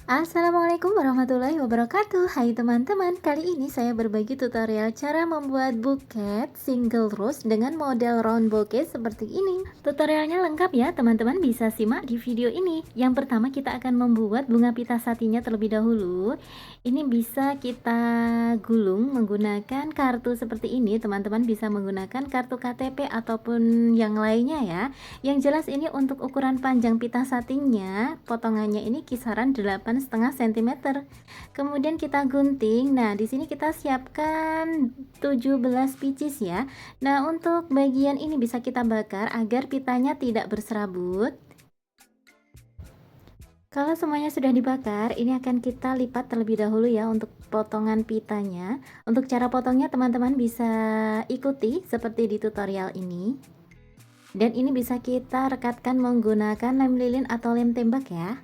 Assalamualaikum warahmatullahi wabarakatuh. Hai teman-teman, kali ini saya berbagi tutorial cara membuat buket single rose dengan model round bouquet seperti ini. Tutorialnya lengkap ya, teman-teman bisa simak di video ini. Yang pertama kita akan membuat bunga pita satinya terlebih dahulu. Ini bisa kita gulung menggunakan kartu seperti ini. Teman-teman bisa menggunakan kartu KTP ataupun yang lainnya ya. Yang jelas ini untuk ukuran panjang pita satinya, potongannya ini kisaran 8,5 cm. Kemudian kita gunting. Nah, di sini kita siapkan 17 pieces ya. Nah, untuk bagian ini bisa kita bakar agar pitanya tidak berserabut. Kalau semuanya sudah dibakar, ini akan kita lipat terlebih dahulu ya untuk potongan pitanya. Untuk cara potongnya teman-teman bisa ikuti seperti di tutorial ini. Dan ini bisa kita rekatkan menggunakan lem lilin atau lem tembak ya.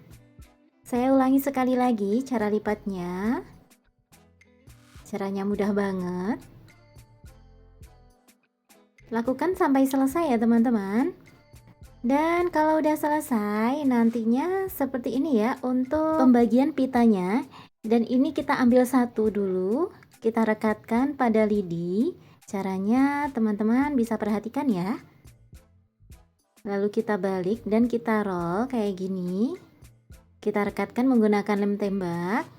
Saya ulangi sekali lagi cara lipatnya. Caranya mudah banget. Lakukan sampai selesai ya teman-teman. Dan kalau udah selesai, nantinya seperti ini ya untuk pembagian pitanya. Dan ini kita ambil satu dulu, kita rekatkan pada lidi. Caranya teman-teman bisa perhatikan ya. Lalu kita balik dan kita roll kayak gini. Kita rekatkan menggunakan lem tembak.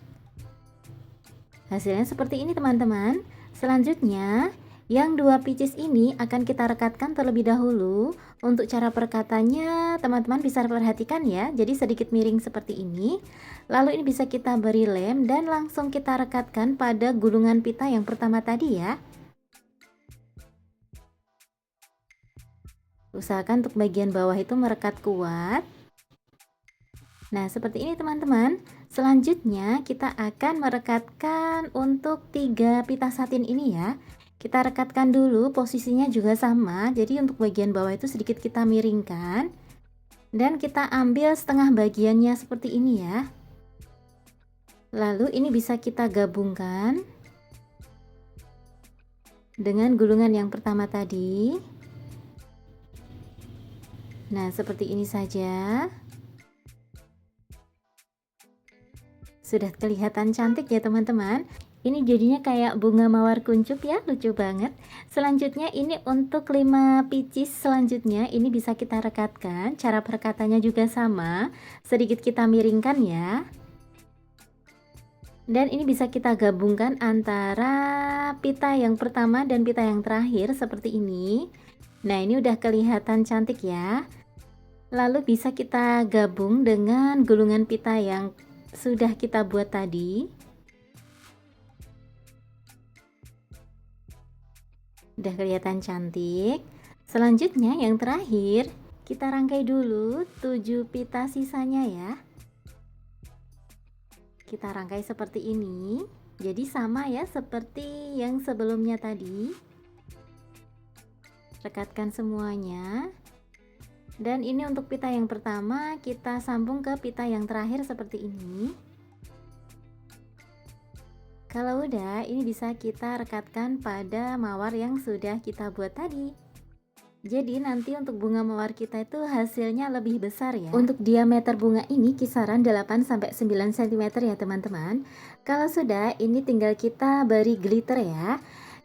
Hasilnya seperti ini teman-teman. Selanjutnya yang dua pieces ini akan kita rekatkan terlebih dahulu. Untuk cara perekatannya teman-teman bisa perhatikan ya. Jadi sedikit miring seperti ini. Lalu ini bisa kita beri lem dan langsung kita rekatkan pada gulungan pita yang pertama tadi ya. Usahakan untuk bagian bawah itu merekat kuat. Nah, seperti ini teman-teman. Selanjutnya kita akan merekatkan untuk 3 pita satin ini ya. Kita rekatkan dulu, posisinya juga sama. Jadi untuk bagian bawah itu sedikit kita miringkan. Dan kita ambil setengah bagiannya seperti ini ya. Lalu ini bisa kita gabungkan dengan gulungan yang pertama tadi. Nah, seperti ini saja. Sudah kelihatan cantik ya teman-teman. Ini jadinya kayak bunga mawar kuncup ya, lucu banget. Selanjutnya ini untuk 5 pieces selanjutnya, ini bisa kita rekatkan. Cara perekatannya juga sama, sedikit kita miringkan ya. Dan ini bisa kita gabungkan antara pita yang pertama dan pita yang terakhir seperti ini. Nah, ini udah kelihatan cantik ya. Lalu bisa kita gabung dengan gulungan pita yang sudah kita buat tadi. Udah kelihatan cantik. Selanjutnya yang terakhir, kita rangkai dulu 7 pita sisanya ya. Kita rangkai seperti ini. Jadi sama ya seperti yang sebelumnya tadi. Rekatkan semuanya. Dan ini untuk pita yang pertama, kita sambung ke pita yang terakhir seperti ini. Kalau udah, ini bisa kita rekatkan pada mawar yang sudah kita buat tadi. Jadi nanti untuk bunga mawar kita itu hasilnya lebih besar ya. Untuk diameter bunga ini kisaran 8-9 cm ya teman-teman. Kalau sudah, ini tinggal kita beri glitter ya.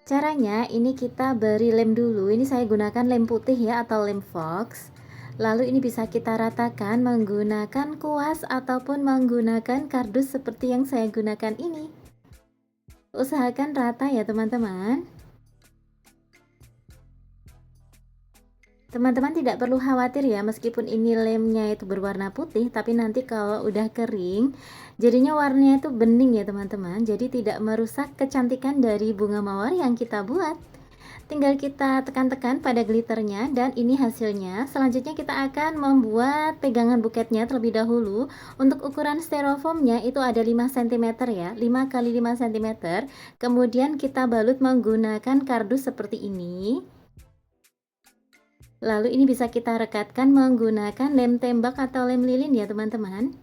Caranya ini kita beri lem dulu. Ini saya gunakan lem putih ya atau lem fox. Lalu ini bisa kita ratakan menggunakan kuas ataupun menggunakan kardus seperti yang saya gunakan ini. Usahakan rata ya teman-teman. Teman-teman tidak perlu khawatir ya, meskipun ini lemnya itu berwarna putih, tapi nanti kalau udah kering jadinya warnanya itu bening ya teman-teman. Jadi tidak merusak kecantikan dari bunga mawar yang kita buat. Tinggal kita tekan-tekan pada glitternya dan ini hasilnya. Selanjutnya kita akan membuat pegangan buketnya terlebih dahulu. Untuk ukuran styrofoamnya itu ada 5 cm ya, 5 x 5 cm. Kemudian kita balut menggunakan kardus seperti ini. Lalu ini bisa kita rekatkan menggunakan lem tembak atau lem lilin ya teman-teman.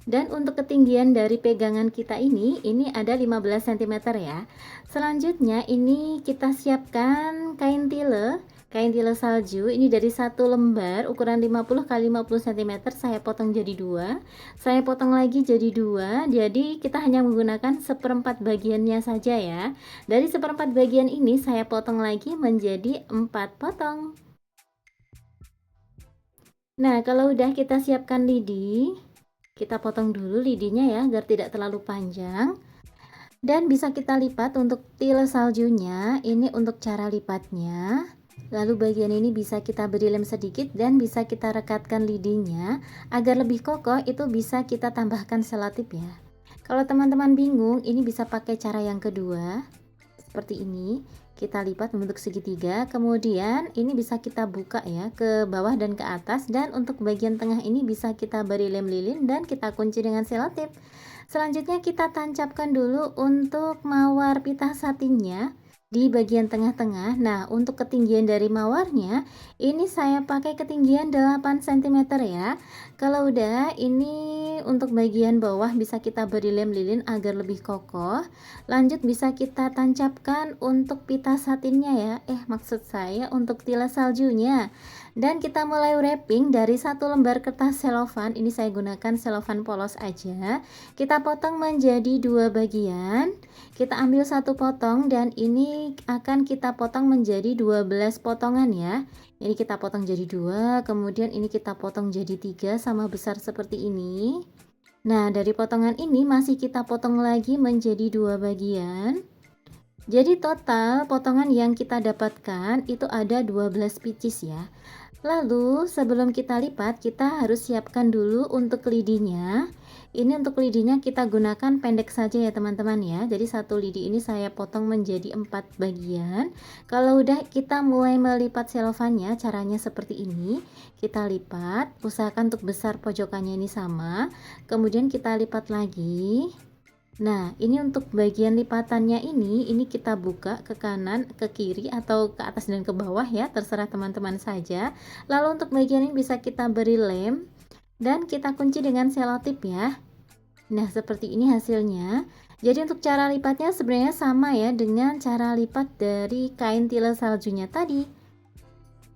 Dan untuk ketinggian dari pegangan kita ini ada 15 cm ya. Selanjutnya ini kita siapkan kain tile. Kain tile salju ini dari satu lembar ukuran 50 kali 50 cm saya potong jadi dua, saya potong lagi jadi dua, jadi kita hanya menggunakan seperempat bagiannya saja ya. Dari seperempat bagian ini saya potong lagi menjadi 4 potong. Nah, kalau udah kita siapkan lidi, kita potong dulu lidinya ya agar tidak terlalu panjang. Dan bisa kita lipat untuk tile saljunya. Ini untuk cara lipatnya. Lalu bagian ini bisa kita beri lem sedikit dan bisa kita rekatkan lidinya agar lebih kokoh. Itu bisa kita tambahkan selotip ya. Kalau teman-teman bingung, ini bisa pakai cara yang kedua. Seperti ini, kita lipat membentuk segitiga, kemudian ini bisa kita buka ya ke bawah dan ke atas, dan untuk bagian tengah ini bisa kita beri lem lilin dan kita kunci dengan selotip. Selanjutnya kita tancapkan dulu untuk mawar pita satinnya di bagian tengah-tengah. Nah, untuk ketinggian dari mawarnya ini saya pakai ketinggian 8 cm ya. Kalau udah, ini untuk bagian bawah bisa kita beri lem lilin agar lebih kokoh. Lanjut bisa kita tancapkan untuk pita satinnya ya. Maksud saya untuk tile saljunya. Dan kita mulai wrapping dari satu lembar kertas selofan. Ini saya gunakan selofan polos aja. Kita potong menjadi dua bagian. Kita ambil satu potong dan ini akan kita potong menjadi 12 potongan ya. Ini kita potong jadi dua, kemudian ini kita potong jadi tiga sama besar seperti ini. Nah, dari potongan ini masih kita potong lagi menjadi dua bagian. Jadi total potongan yang kita dapatkan itu ada 12 pieces ya. Lalu sebelum kita lipat, kita harus siapkan dulu untuk lidinya. Ini untuk lidinya kita gunakan pendek saja ya teman-teman ya. Jadi satu lidi ini saya potong menjadi 4 bagian. Kalau udah, kita mulai melipat selofannya. Caranya seperti ini. Kita lipat, usahakan untuk besar pojokannya ini sama. Kemudian kita lipat lagi. Nah, ini untuk bagian lipatannya ini kita buka ke kanan, ke kiri, atau ke atas dan ke bawah ya, terserah teman-teman saja. Lalu untuk bagian ini bisa kita beri lem dan kita kunci dengan selotip ya. Nah, seperti ini hasilnya. Jadi untuk cara lipatnya sebenarnya sama ya dengan cara lipat dari kain tile saljunya tadi.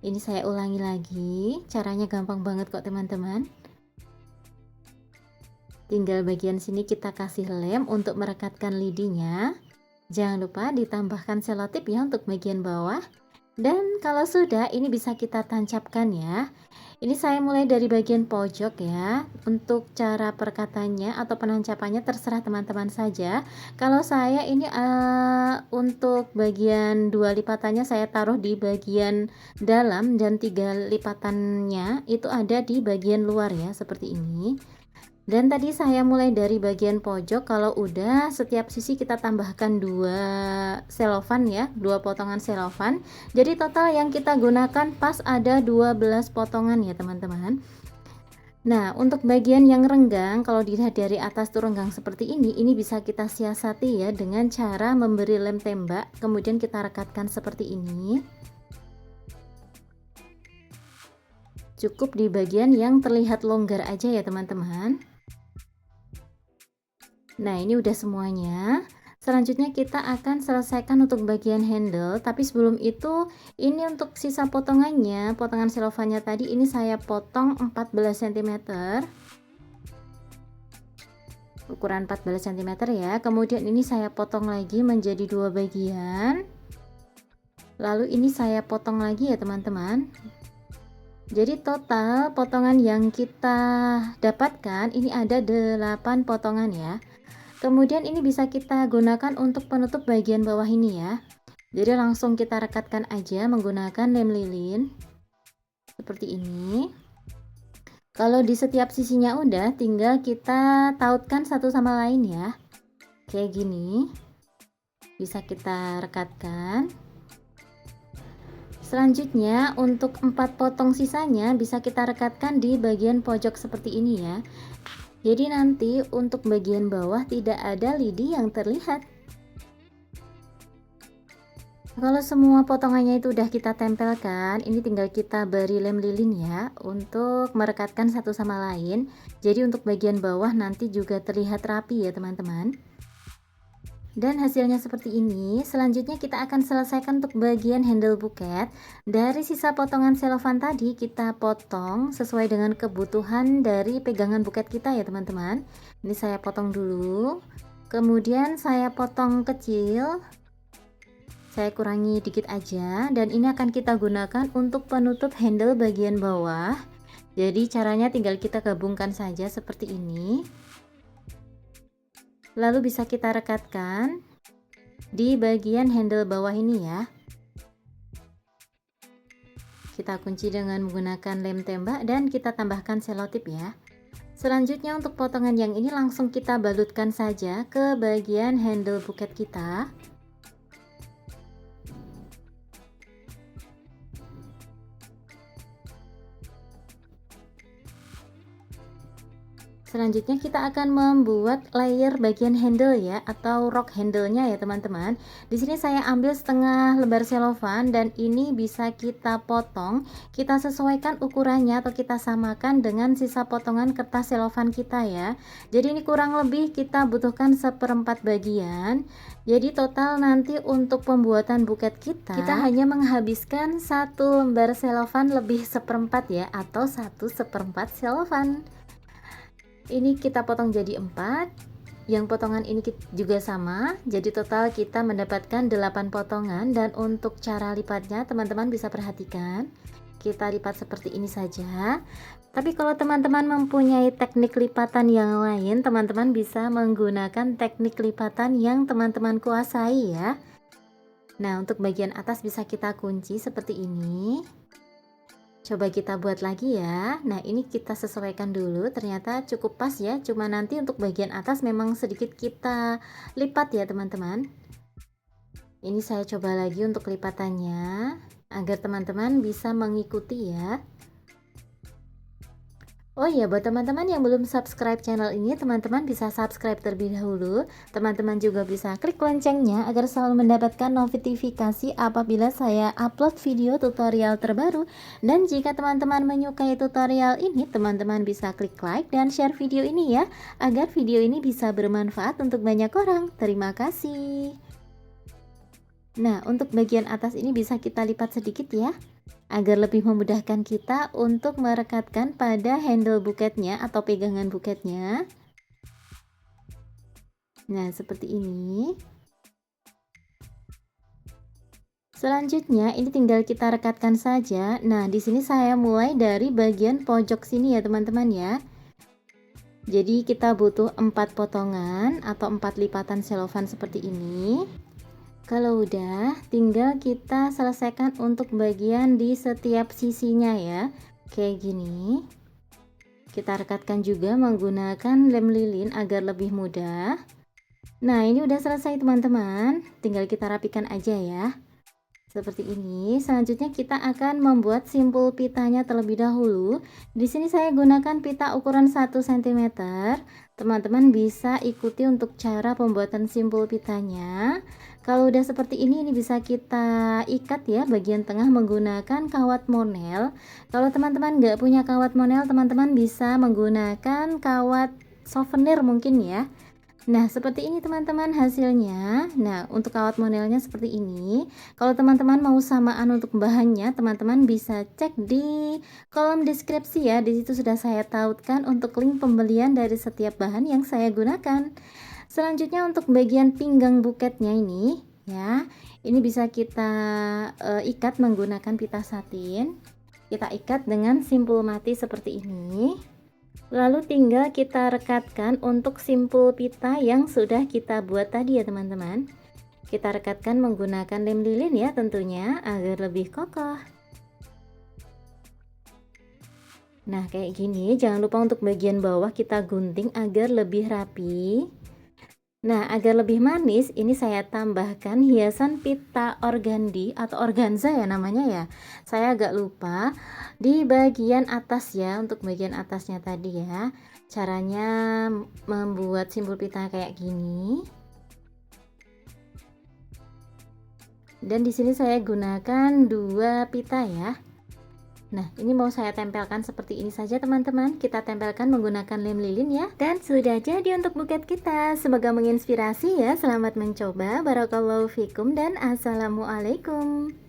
Ini saya ulangi lagi, caranya gampang banget kok teman-teman. Tinggal bagian sini kita kasih lem untuk merekatkan lidinya. Jangan lupa ditambahkan selotip ya untuk bagian bawah. Dan kalau sudah, ini bisa kita tancapkan ya. Ini saya mulai dari bagian pojok ya. Untuk cara perekatannya atau penancapannya terserah teman-teman saja. Kalau saya ini untuk bagian dua lipatannya saya taruh di bagian dalam dan 3 lipatannya itu ada di bagian luar ya, seperti ini. Dan tadi saya mulai dari bagian pojok. Kalau udah, setiap sisi kita tambahkan 2 selofan ya, 2 potongan selofan. Jadi total yang kita gunakan pas ada 12 potongan ya teman-teman. Nah, untuk bagian yang renggang, kalau dilihat dari atas tuh renggang seperti ini bisa kita siasati ya dengan cara memberi lem tembak, kemudian kita rekatkan seperti ini. Cukup di bagian yang terlihat longgar aja ya teman-teman. Nah, ini udah semuanya. Selanjutnya kita akan selesaikan untuk bagian handle, tapi sebelum itu ini untuk sisa potongannya, potongan selofannya tadi ini saya potong 14 cm. Ukuran 14 cm ya. Kemudian ini saya potong lagi menjadi dua bagian. Lalu ini saya potong lagi ya teman-teman. Jadi total potongan yang kita dapatkan ini ada 8 potongan ya. Kemudian ini bisa kita gunakan untuk penutup bagian bawah ini ya. Jadi langsung kita rekatkan aja menggunakan lem lilin seperti ini. Kalau di setiap sisinya udah, tinggal kita tautkan satu sama lain ya, kayak gini. Bisa kita rekatkan. Selanjutnya untuk 4 potong sisanya bisa kita rekatkan di bagian pojok seperti ini ya. Jadi nanti untuk bagian bawah tidak ada lidi yang terlihat. Kalau semua potongannya itu udah kita tempelkan, ini tinggal kita beri lem lilin ya untuk merekatkan satu sama lain. Jadi untuk bagian bawah nanti juga terlihat rapi ya teman-teman. Dan hasilnya seperti ini. Selanjutnya kita akan selesaikan untuk bagian handle buket. Dari sisa potongan selofan tadi kita potong sesuai dengan kebutuhan dari pegangan buket kita ya teman-teman. Ini saya potong dulu, kemudian saya potong kecil, saya kurangi dikit aja, dan ini akan kita gunakan untuk penutup handle bagian bawah. Jadi caranya tinggal kita gabungkan saja seperti ini, lalu bisa kita rekatkan di bagian handle bawah ini ya. Kita kunci dengan menggunakan lem tembak dan kita tambahkan selotip ya. Selanjutnya untuk potongan yang ini langsung kita balutkan saja ke bagian handle buket kita. Selanjutnya kita akan membuat layer bagian handle ya, atau rok handle-nya ya teman-teman. Di sini saya ambil setengah lembar selofan dan ini bisa kita potong, kita sesuaikan ukurannya atau kita samakan dengan sisa potongan kertas selofan kita ya. Jadi ini kurang lebih kita butuhkan 1/4 bagian. Jadi total nanti untuk pembuatan buket kita hanya menghabiskan 1 lembar selofan lebih 1/4 ya, atau 1/4 selofan. Ini kita potong jadi 4, yang potongan ini juga sama, jadi total kita mendapatkan 8 potongan. Dan untuk cara lipatnya teman-teman bisa perhatikan, kita lipat seperti ini saja. Tapi kalau teman-teman mempunyai teknik lipatan yang lain, teman-teman bisa menggunakan teknik lipatan yang teman-teman kuasai ya. Nah, untuk bagian atas bisa kita kunci seperti ini. Coba kita buat lagi ya. Nah, ini kita sesuaikan dulu, ternyata cukup pas ya, cuma nanti untuk bagian atas memang sedikit kita lipat ya teman-teman. Ini saya coba lagi untuk lipatannya agar teman-teman bisa mengikuti ya. Oh iya, buat teman-teman yang belum subscribe channel ini, teman-teman bisa subscribe terlebih dahulu. Teman-teman juga bisa klik loncengnya agar selalu mendapatkan notifikasi apabila saya upload video tutorial terbaru. Dan jika teman-teman menyukai tutorial ini, teman-teman bisa klik like dan share video ini ya, agar video ini bisa bermanfaat untuk banyak orang. Terima kasih. Nah, untuk bagian atas ini bisa kita lipat sedikit ya, agar lebih memudahkan kita untuk merekatkan pada handle buketnya atau pegangan buketnya. Nah, seperti ini. Selanjutnya ini tinggal kita rekatkan saja. Nah, di sini saya mulai dari bagian pojok sini ya teman-teman ya. Jadi kita butuh 4 potongan atau 4 lipatan selofan seperti ini. Kalau udah, tinggal kita selesaikan untuk bagian di setiap sisinya ya, kayak gini. Kita rekatkan juga menggunakan lem lilin agar lebih mudah. Nah, ini udah selesai teman-teman, tinggal kita rapikan aja ya, seperti ini. Selanjutnya kita akan membuat simpul pitanya terlebih dahulu. Di sini saya gunakan pita ukuran 1 cm. Teman-teman bisa ikuti untuk cara pembuatan simpul pitanya. Kalau udah seperti ini bisa kita ikat ya bagian tengah menggunakan kawat monel. Kalau teman-teman nggak punya kawat monel, teman-teman bisa menggunakan kawat souvenir mungkin ya. Nah, seperti ini teman-teman hasilnya. Nah, untuk kawat monelnya seperti ini. Kalau teman-teman mau samaan untuk bahannya, teman-teman bisa cek di kolom deskripsi ya. Di situ sudah saya tautkan untuk link pembelian dari setiap bahan yang saya gunakan. Selanjutnya untuk bagian pinggang buketnya ini ya, ini bisa kita ikat menggunakan pita satin. Kita ikat dengan simpul mati seperti ini. Lalu tinggal kita rekatkan untuk simpul pita yang sudah kita buat tadi ya teman-teman. Kita rekatkan menggunakan lem lilin ya tentunya agar lebih kokoh. Nah, kayak gini. Jangan lupa untuk bagian bawah kita gunting agar lebih rapi. Nah, agar lebih manis, ini saya tambahkan hiasan pita organdi atau organza ya namanya ya. Saya agak lupa di bagian atas ya, untuk bagian atasnya tadi ya. Caranya membuat simpul pita kayak gini. Dan di sini saya gunakan 2 pita ya. Nah, ini mau saya tempelkan seperti ini saja teman-teman. Kita tempelkan menggunakan lem lilin ya. Dan sudah jadi untuk buket kita. Semoga menginspirasi ya. Selamat mencoba. Barakallahu fikum dan assalamualaikum.